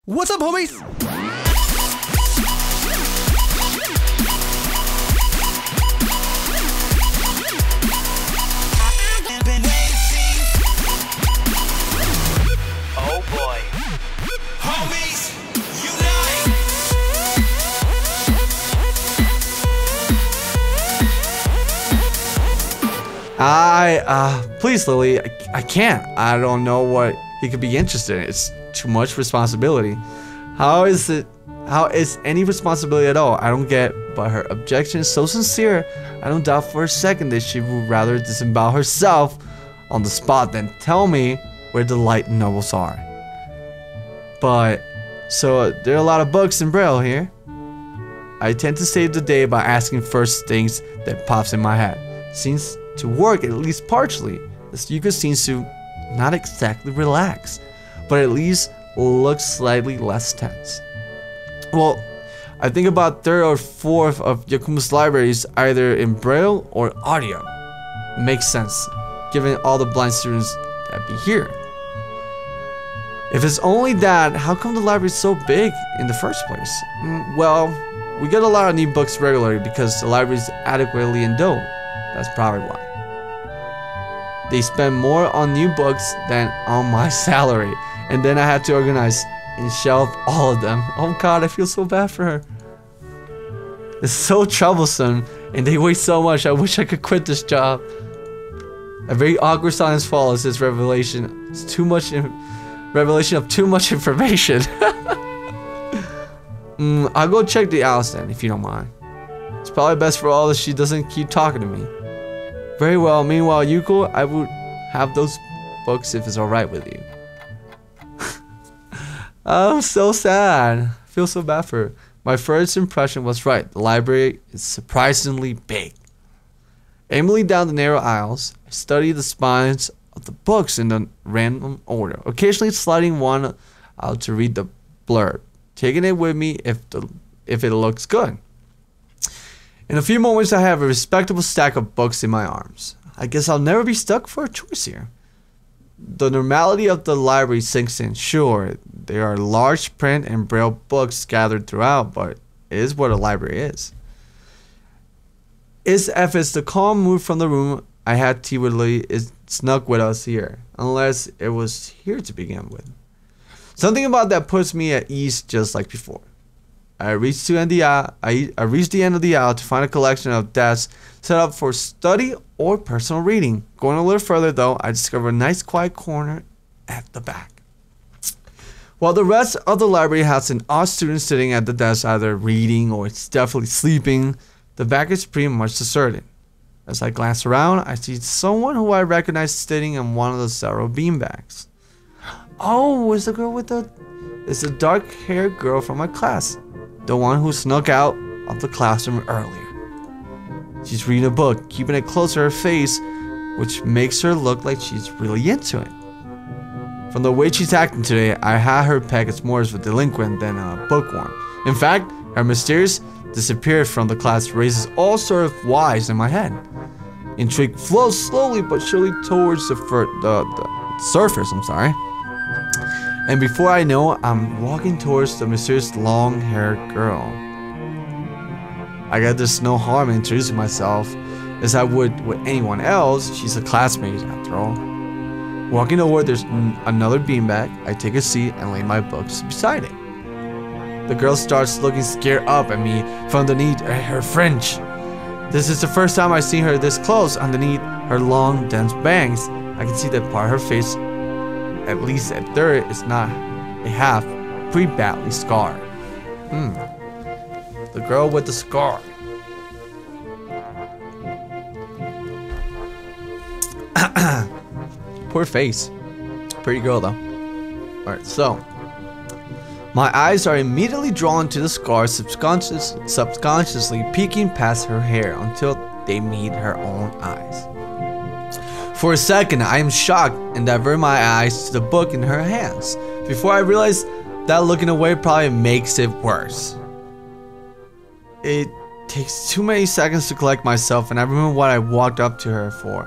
What's up, homies? Oh boy. Homies, unite! Please, Lily, I can't. I don't know what he could be interested in. It's too much responsibility. How is any responsibility at all? I don't get, but her objection is so sincere, I don't doubt for a second that she would rather disembowel herself on the spot than tell me where the light novels are. But, so there are a lot of books in Braille here. I tend to save the day by asking first things that pops in my head. Seems to work, at least partially. The Yuka seems to not exactly relax, but at least looks slightly less tense. Well, I think about third or fourth of Yakuma's libraries either in Braille or audio. Makes sense, given all the blind students that be here. If it's only that, how come the library is so big in the first place? Well, we get a lot of new books regularly because the library is adequately endowed. That's probably why. They spend more on new books than on my salary, and then I had to organize and shelve all of them. Oh god, I feel so bad for her. It's so troublesome, and they waste so much. I wish I could quit this job. A very awkward silence follows this revelation. It's too much revelation of too much information. I'll go check the Alice then, if you don't mind. It's probably best for all that she doesn't keep talking to me. Very well. Meanwhile, Yuko, I would have those books if it's alright with you. I'm so sad. I feel so bad for her. My first impression was right. The library is surprisingly big. Aiming down the narrow aisles, I studied the spines of the books in a random order, occasionally sliding one out to read the blurb, taking it with me if it looks good. In a few moments, I have a respectable stack of books in my arms. I guess I'll never be stuck for a choice here. The normality of the library sinks in. Sure, there are large print and Braille books scattered throughout, but it is what a library is. If it's the calm mood from the room I had tea with Lee, it snuck with us here, unless it was here to begin with. Something about that puts me at ease just like before. I reached the end of the aisle to find a collection of desks set up for study or personal reading. Going a little further though, I discovered a nice quiet corner at the back. While the rest of the library has an odd student sitting at the desk either reading or definitely sleeping, the back is pretty much deserted. As I glance around, I see someone who I recognize sitting in one of the several beanbags. Oh, it's the dark-haired girl from my class. The one who snuck out of the classroom earlier. She's reading a book, keeping it close to her face, which makes her look like she's really into it. From the way she's acting today, I had her pegged as more of a delinquent than a bookworm. In fact, her mysterious disappearance from the class raises all sort of whys in my head. Intrigue flows slowly but surely towards the surface. And before I know, I'm walking towards the mysterious long-haired girl. I guess there's no harm in introducing myself, as I would with anyone else. She's a classmate, after all. Walking over, there's another beanbag. I take a seat and lay my books beside it. The girl starts looking scared up at me from underneath her fringe. This is the first time I've seen her this close. Underneath her long, dense bangs, I can see that part of her face, at least at third, is not a half, pretty badly scarred. The girl with the scar. Poor face. Pretty girl though. Alright, so my eyes are immediately drawn to the scar, subconsciously peeking past her hair until they meet her own eyes. For a second, I am shocked and divert my eyes to the book in her hands, before I realize that looking away probably makes it worse. It takes too many seconds to collect myself, and I remember what I walked up to her for.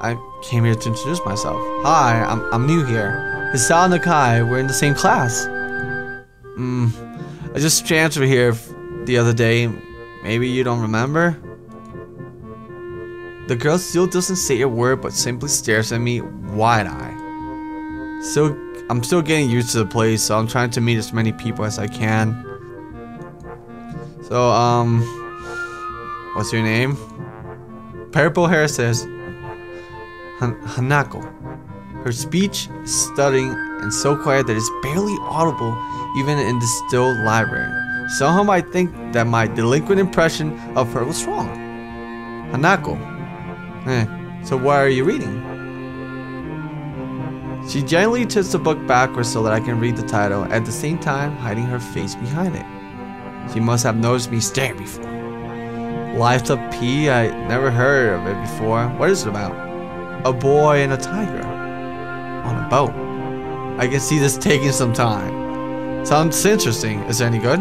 I came here to introduce myself. Hi, I'm new here. Hisao Nakai, we're in the same class. I just transferred here the other day. Maybe you don't remember? The girl still doesn't say a word but simply stares at me wide-eyed. I'm still getting used to the place, so I'm trying to meet as many people as I can. So, what's your name? Purple hair says Hanako. Her speech is stuttering and so quiet that it's barely audible even in the still library. Somehow I think that my delinquent impression of her was wrong. Hanako. So what are you reading? She gently tilts the book backwards so that I can read the title, at the same time hiding her face behind it. She must have noticed me stare before. Life's a P? I never heard of it before. What is it about? A boy and a tiger. On a boat. I can see this taking some time. Sounds interesting. Is it any good?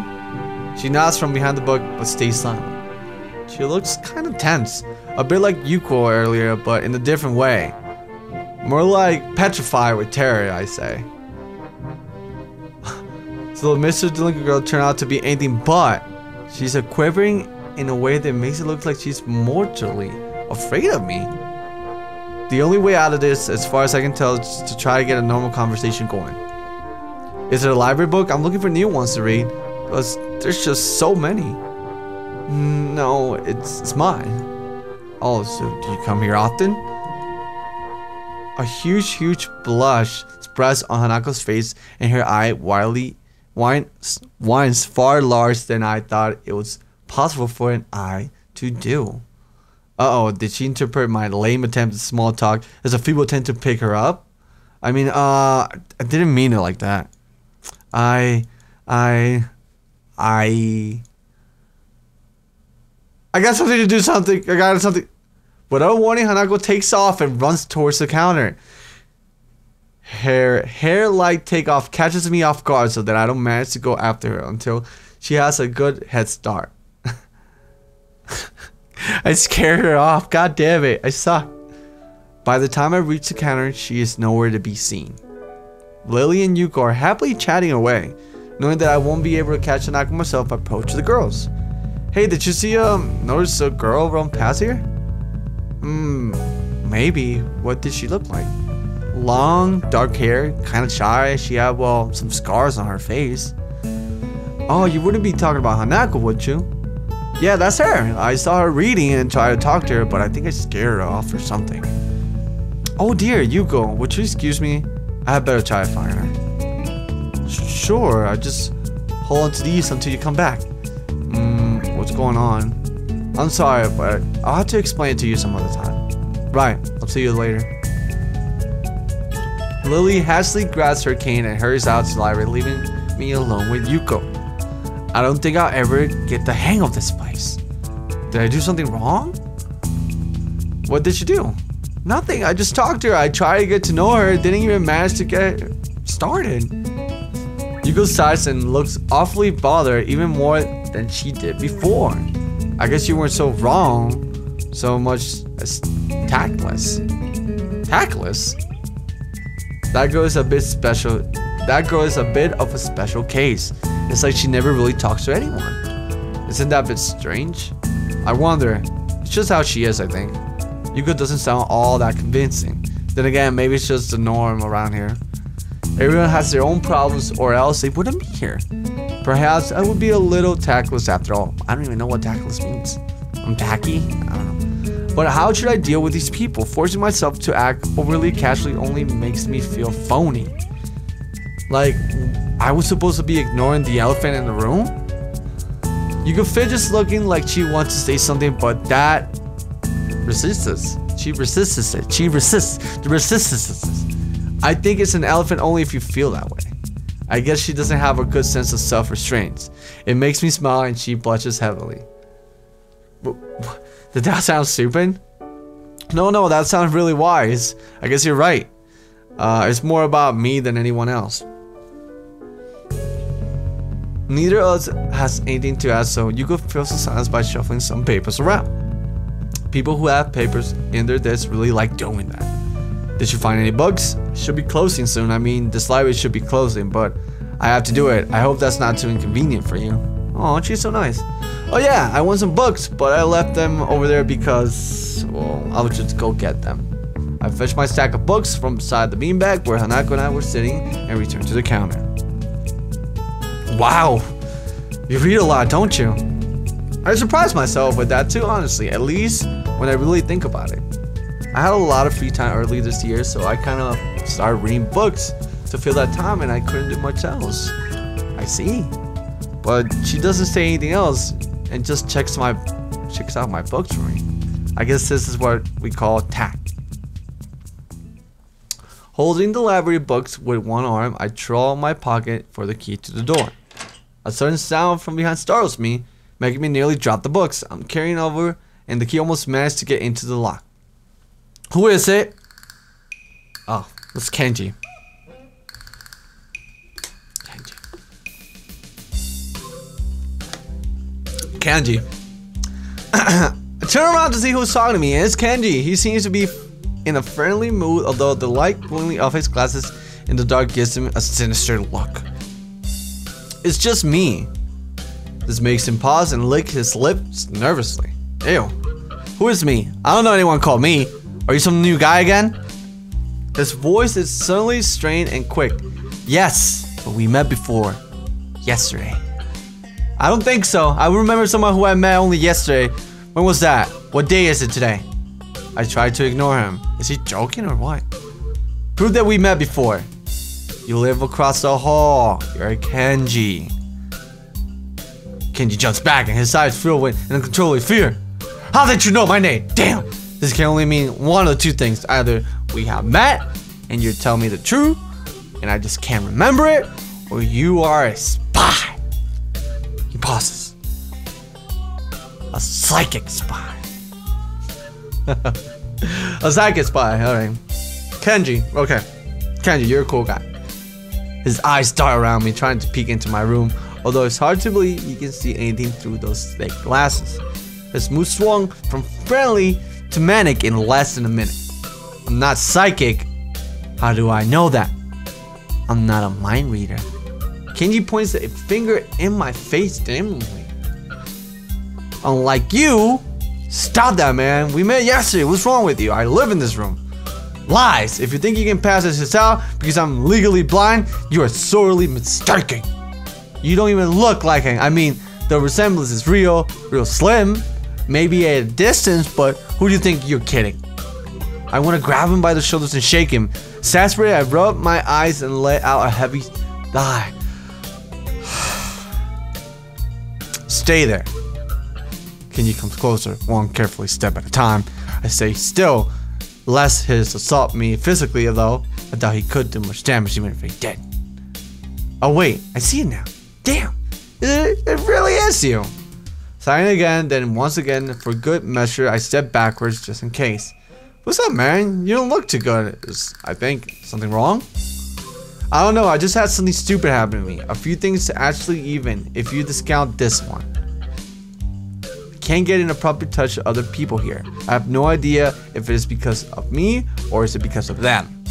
She nods from behind the book but stays silent. She looks kind of tense. A bit like Yuko earlier, but in a different way. More like petrified with terror, I say. So Mr. Delinquent Girl turned out to be anything but. She's a quivering in a way that makes it look like she's mortally afraid of me. The only way out of this, as far as I can tell, is to try to get a normal conversation going. Is it a library book? I'm looking for new ones to read, because there's just so many. No, it's mine. Oh, so do you come here often? A huge blush spreads on Hanako's face, and her eye winds far larger than I thought it was possible for an eye to do. Uh-oh, did she interpret my lame attempt at small talk as a feeble attempt to pick her up? I mean, I didn't mean it like that. I got something to do something. I got something. Without warning, Hanako takes off and runs towards the counter. Her hair-like takeoff catches me off guard so that I don't manage to go after her until she has a good head start. I scared her off. God damn it. I suck. By the time I reach the counter, she is nowhere to be seen. Lily and Yuko are happily chatting away. Knowing that I won't be able to catch Hanako myself, I approach the girls. Hey, did you see notice a girl run past here? Maybe. What did she look like? Long, dark hair, kind of shy. She had, well, some scars on her face. Oh, you wouldn't be talking about Hanako, would you? Yeah, that's her. I saw her reading and tried to talk to her, but I think I scared her off or something. Oh dear, Yuko, would you excuse me? I had better try to find her. Sure, I just hold on to these until you come back. What's going on? I'm sorry, but I'll have to explain it to you some other time. Right, I'll see you later. Lily hastily grabs her cane and hurries out to the library, leaving me alone with Yuko. I don't think I'll ever get the hang of this place. Did I do something wrong? What did she do? Nothing, I just talked to her. I tried to get to know her, didn't even manage to get started. Yuko sighs and looks awfully bothered, even more than she did before. I guess you weren't so wrong, so much as tactless. Tactless? That girl is a bit special. That girl is a bit of a special case. It's like she never really talks to anyone. Isn't that a bit strange? I wonder. It's just how she is, I think. Yuko doesn't sound all that convincing. Then again, maybe it's just the norm around here. Everyone has their own problems, or else they wouldn't be here. Perhaps I would be a little tactless after all. I don't even know what tactless means. I'm tacky? I don't know. But how should I deal with these people? Forcing myself to act overly casually only makes me feel phony. Like, I was supposed to be ignoring the elephant in the room? Yuko fidgets looking like she wants to say something, but that resists. She resists it. She resists. I think it's an elephant only if you feel that way. I guess she doesn't have a good sense of self-restraint. It makes me smile and she blushes heavily. Did that sound stupid? No, that sounds really wise. I guess you're right. It's more about me than anyone else. Neither of us has anything to ask, so Yuko fills the silence by shuffling some papers around. People who have papers in their desks really like doing that. Did you find any books? Should be closing soon. I mean, this library should be closing, but I have to do it. I hope that's not too inconvenient for you. Oh, she's so nice. Oh yeah, I want some books, but I left them over there because, well, I'll just go get them. I fetched my stack of books from beside the beanbag where Hanako and I were sitting and returned to the counter. Wow, you read a lot, don't you? I surprised myself with that too, honestly, at least when I really think about it. I had a lot of free time early this year, so I kind of started reading books to fill that time and I couldn't do much else. I see. But she doesn't say anything else and just checks out my books for me. I guess this is what we call tact. Holding the library books with one arm, I draw my pocket for the key to the door. A sudden sound from behind startles me, making me nearly drop the books I'm carrying over, and the key almost managed to get into the lock. Who is it? Oh, it's Kenji. Kenji. I turn around to see who's talking to me, and it's Kenji. He seems to be in a friendly mood, although the light gleaming off his glasses in the dark gives him a sinister look. It's just me. This makes him pause and lick his lips nervously. Ew. Who is me? I don't know anyone called me. Are you some new guy again? His voice is suddenly strained and quick. Yes, but we met before. Yesterday. I don't think so. I remember someone who I met only yesterday. When was that? What day is it today? I tried to ignore him. Is he joking or what? Prove that we met before. You live across the hall. You're Kenji. Kenji jumps back and his eyes fill with an uncontrollable fear. How did you know my name? Damn! This can only mean one of two things. Either we have met and you're telling me the truth and I just can't remember it, or you are a spy. He pauses. A psychic spy. A psychic spy, alright. Kenji, okay. Kenji, you're a cool guy. His eyes dart around me, trying to peek into my room, although it's hard to believe he can see anything through those thick glasses. His mood swung from friendly to manic in less than a minute. I'm not psychic. How do I know that? I'm not a mind reader. Kenji points a finger in my face dimly. Unlike you, stop that, man. We met yesterday. What's wrong with you? I live in this room. Lies. If you think you can pass this out because I'm legally blind, you are sorely mistaken. You don't even look like him. I mean, the resemblance is real slim. Maybe at a distance, but who do you think you're kidding? I want to grab him by the shoulders and shake him. Exasperated, I rub my eyes and let out a heavy sigh. Stay there. Kenji comes closer, one carefully step at a time. I stay still, lest his assault me physically, although I doubt he could do much damage even if he did. Oh wait, I see it now. Damn, it really is you. Sighing again, then once again, for good measure, I step backwards just in case. What's up, man? You don't look too good. Is, I think, something wrong? I don't know, I just had something stupid happen to me. A few things to actually even, if you discount this one. I can't get an appropriate touch of other people here. I have no idea if it is because of me, or is it because of them.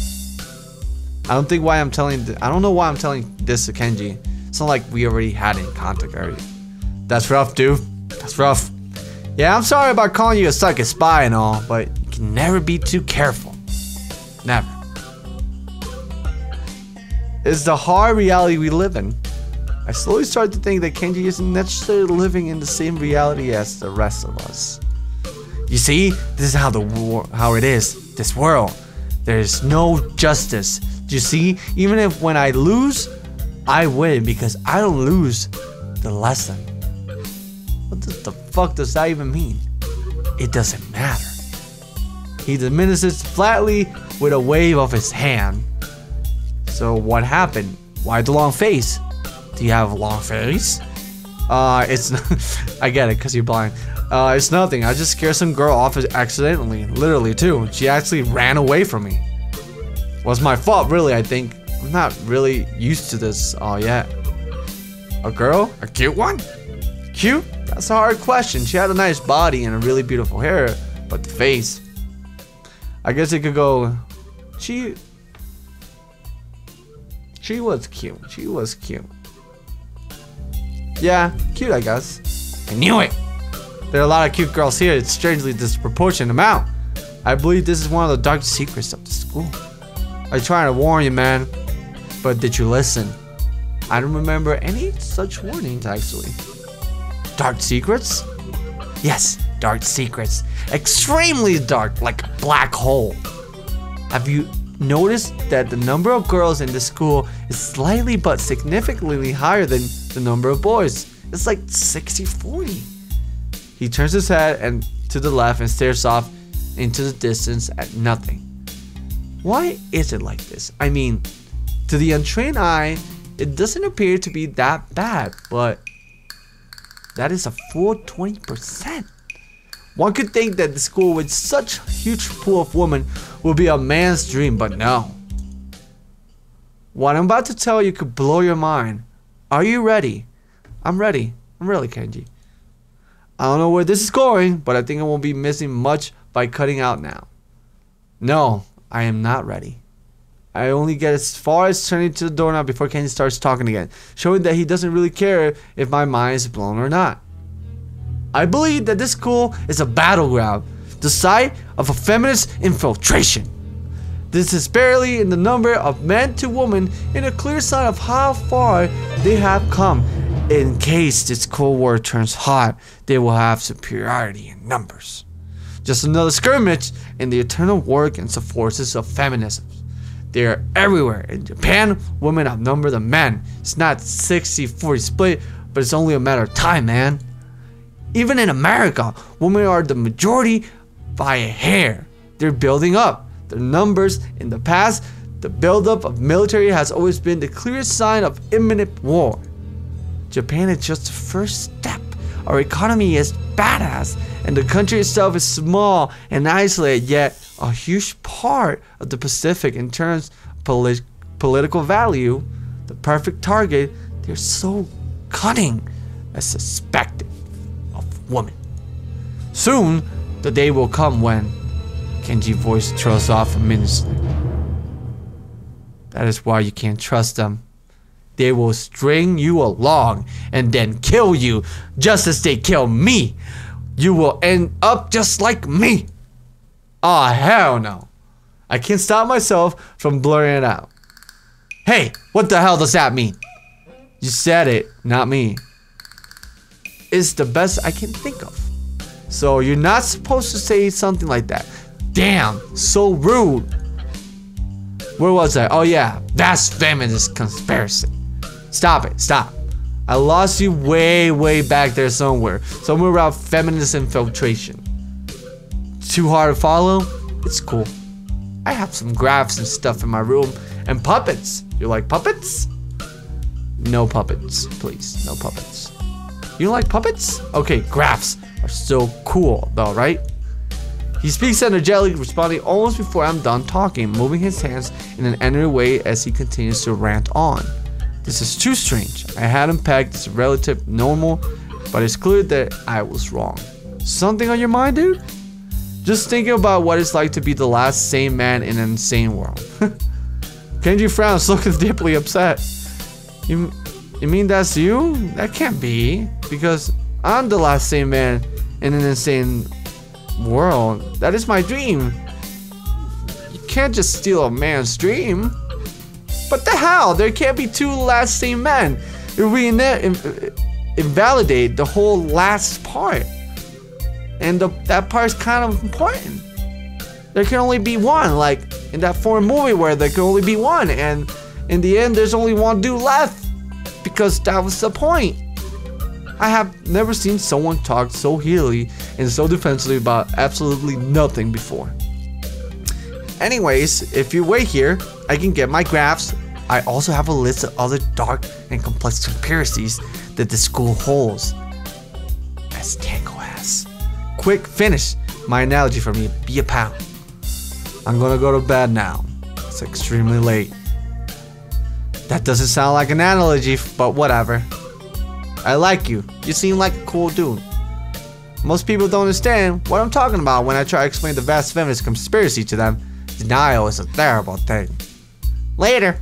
I don't know why I'm telling this to Kenji. It's not like we already had in contact already. That's rough, dude. That's rough. Yeah, I'm sorry about calling you a psychic spy and all, but you can never be too careful. Never. It's the hard reality we live in. I slowly started to think that Kenji isn't necessarily living in the same reality as the rest of us. You see, this is how it is. This world. There's no justice. Do you see? Even if when I lose, I win because I don't lose the lesson. What the fuck does that even mean? It doesn't matter. He diminishes flatly with a wave of his hand. So what happened? Why the long face? Do you have a long face? It's I get it, cause you're blind. It's nothing. I just scared some girl off accidentally, literally too. She actually ran away from me. It was my fault, really. I think I'm not really used to this yet. A girl? A cute one? Cute? That's a hard question. She had a nice body and a really beautiful hair, But the face, I guess it could go, she was cute. She was cute. Yeah, cute, I guess. I knew it. There are a lot of cute girls here. It's strangely disproportionate amount. I believe this is one of the dark secrets of the school. I trying to warn you, man. But did you listen? I don't remember any such warnings, actually. Dark secrets? Yes, dark secrets. Extremely dark, like a black hole. Have you noticed that the number of girls in the school is slightly but significantly higher than the number of boys? It's like 60-40. He turns his head and to the left and stares off into the distance at nothing. Why is it like this? I mean, to the untrained eye, it doesn't appear to be that bad, but that is a full 20%. One could think that the school with such a huge pool of women would be a man's dream, but no. What I'm about to tell you could blow your mind. Are you ready? I'm ready. I'm really, Kenji. I don't know where this is going, but I think I won't be missing much by cutting out now. No, I am not ready. I only get as far as turning to the doorknob before Kenji starts talking again, showing that he doesn't really care if my mind is blown or not. I believe that this school is a battleground, the site of a feminist infiltration. This is barely in the number of men to women in a clear sign of how far they have come. In case this Cold War turns hot, they will have superiority in numbers. Just another skirmish in the eternal war against the forces of feminism. They are everywhere. In Japan, women outnumber the men. It's not 60-40 split, but it's only a matter of time, man. Even in America, women are the majority by a hair. They're building up. Their numbers in the past, the buildup of military has always been the clearest sign of imminent war. Japan is just the first step. Our economy is badass, and the country itself is small and isolated, yet a huge part of the Pacific in terms of political value. The perfect target. They're so cunning as suspected of women. Soon, the day will come when Kenji's voice trails off ominously. That is why you can't trust them. They will string you along and then kill you just as they kill me. You will end up just like me. Aw, hell no. I can't stop myself from blurring it out. Hey, what the hell does that mean? You said it, not me. It's the best I can think of. So you're not supposed to say something like that. Damn, so rude. Where was I? Oh yeah, that's feminist conspiracy. Stop it, stop. I lost you way back there somewhere. Somewhere around feminist infiltration. Too hard to follow? It's cool. I have some graphs and stuff in my room. And puppets. You like puppets? No puppets, please. No puppets. You like puppets? Okay, graphs are so cool though, right? He speaks energetically, responding almost before I'm done talking, moving his hands in an angry way as he continues to rant on. This is too strange. I had him pegged as a relative normal, but it's clear that I was wrong. Something on your mind, dude? Just thinking about what it's like to be the last sane man in an insane world. Kenji frowns, looking deeply upset. You mean that's you? That can't be, because I'm the last sane man in an insane world. That is my dream. You can't just steal a man's dream. What the hell? There can't be two last sane men. It would invalidate the whole last part. And that part is kind of important. There can only be one, like in that foreign movie where there can only be one, and in the end there's only one dude left, because that was the point. I have never seen someone talk so heatedly and so defensively about absolutely nothing before. Anyways, if you wait here, I can get my graphs. I also have a list of other dark and complex conspiracies that the school holds. As Tango has. Quick, finish my analogy for me. Be a pal. I'm gonna go to bed now. It's extremely late. That doesn't sound like an analogy, but whatever. I like you. You seem like a cool dude. Most people don't understand what I'm talking about when I try to explain the vast feminist conspiracy to them. Denial is a terrible thing. Later.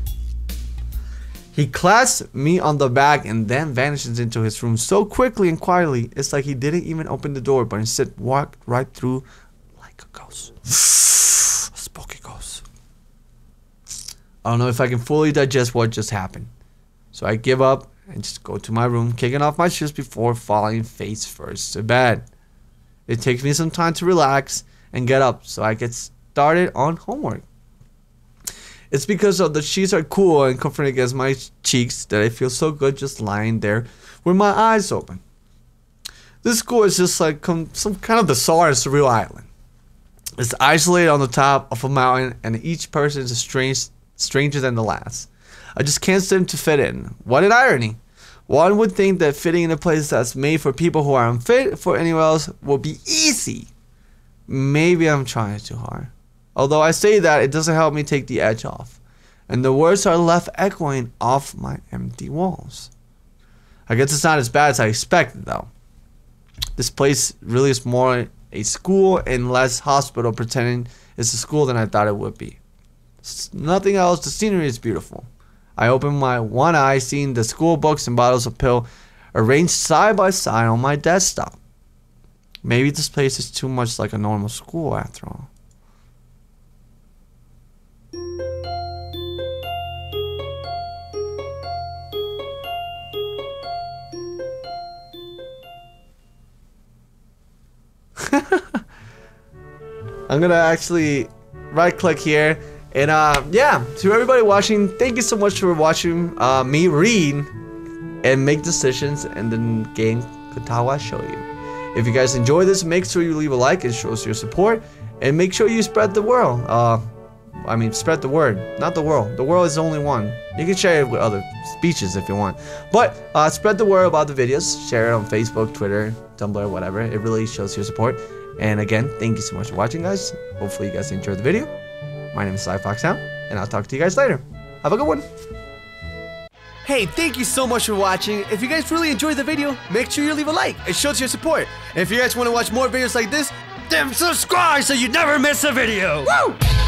He clasps me on the back and then vanishes into his room so quickly and quietly, it's like he didn't even open the door, but instead walked right through like a ghost. A spooky ghost. I don't know if I can fully digest what just happened. So I give up and just go to my room, kicking off my shoes before falling face first to bed. It takes me some time to relax and get up so I get started on homework. It's because of the sheets are cool and comforting against my cheeks that I feel so good just lying there with my eyes open. This school is just like some kind of bizarre and surreal island. It's isolated on the top of a mountain and each person is stranger than the last. I just can't seem to fit in. What an irony. One would think that fitting in a place that's made for people who are unfit for anywhere else would be easy. Maybe I'm trying too hard. Although I say that, it doesn't help me take the edge off. And the words are left echoing off my empty walls. I guess it's not as bad as I expected though. This place really is more a school and less hospital pretending it's a school than I thought it would be. It's nothing else, the scenery is beautiful. I open my one eye seeing the school books and bottles of pill arranged side by side on my desktop. Maybe this place is too much like a normal school after all. I'm gonna actually right click here and yeah, to everybody watching, thank you so much for watching me read and make decisions in the game Katawa Shoujo. If you guys enjoy this, make sure you leave a like and show us your support, and make sure you spread the word. I mean, spread the word, not the world. The world is only one. You can share it with other speeches if you want, but spread the word about the videos. Share it on Facebook, Twitter, Tumblr, whatever. It really shows your support. And again, thank you so much for watching, guys. Hopefully you guys enjoyed the video. My name is SlyFoxHound, and I'll talk to you guys later. Have a good one. Hey, thank you so much for watching. If you guys really enjoyed the video, make sure you leave a like. It shows your support. And if you guys want to watch more videos like this, then subscribe so you never miss a video. Woo!